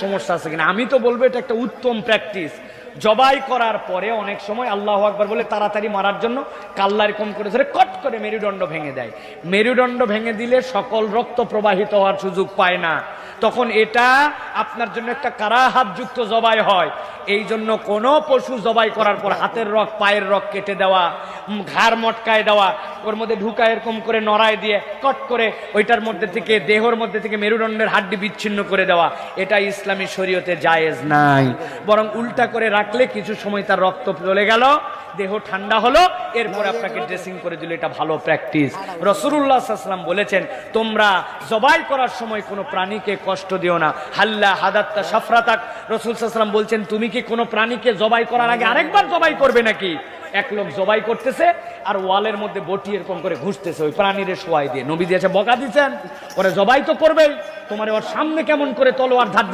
সমস্যা আছে কিনা। আমি তো বলবো এটা একটা উত্তম প্র্যাকটিস। জবাই করার পরে অনেক সময় আল্লাহু আকবার বলে তাড়াতাড়ি মারার জন্য কাল্লা এরকম করে ধরে কট করে মেরুদণ্ড ভেঙে দেয়। মেরুদণ্ড ভেঙে দিলে সকল রক্ত প্রবাহিত হওয়ার সুযোগ পায় না, তখন এটা আপনার জন্য একটা কারাহাতযুক্ত জবাই হয়। এই জন্য কোনো পশু জবাই করার পর হাতের রক পায়ের রক কেটে দেওয়া, ঘাড় মটকায় দেওয়া, ওর মধ্যে ঢুকায় এরকম করে নড়ায় দিয়ে কট করে ওইটার মধ্যে থেকে দেহর মধ্যে থেকে মেরুদণ্ডের হাড্ডি বিচ্ছিন্ন করে দেওয়া, এটা ইসলামী শরীয়তে জায়েজ নাই। বরং উল্টা করে রাখলে কিছু সময় তার রক্ত চলে গেল, দেহ ঠান্ডা হলো, এরপর আপনাকে ড্রেসিং করে দিল, এটা ভালো প্র্যাকটিস। রাসূলুল্লাহ সাল্লাল্লাহু আলাইহি ওয়াসাল্লাম বলেছেন, তোমরা জবাই করার সময় কোনো প্রাণীকে কষ্ট দিও না। হাল্লা হাদাত্তা সাফরাতাক, রাসূল সাল্লাল্লাহু আলাইহি ওয়াসাল্লাম বলছেন, তুমি কি কোনো প্রাণীকে জবাই করার আগে আরেকবার জবাই করবে নাকি? এক লোক জবাই করতেছে আর ওয়ালের মধ্যে বটি এরকম করে ঘুষতেছে ওই প্রাণীরে শোয়াই দিয়ে। নবী দিয়েছে বকা দিচ্ছেন, ওরে জবাই তো করবেই, তোমার ওর সামনে কেমন করে তলোয়ার ধার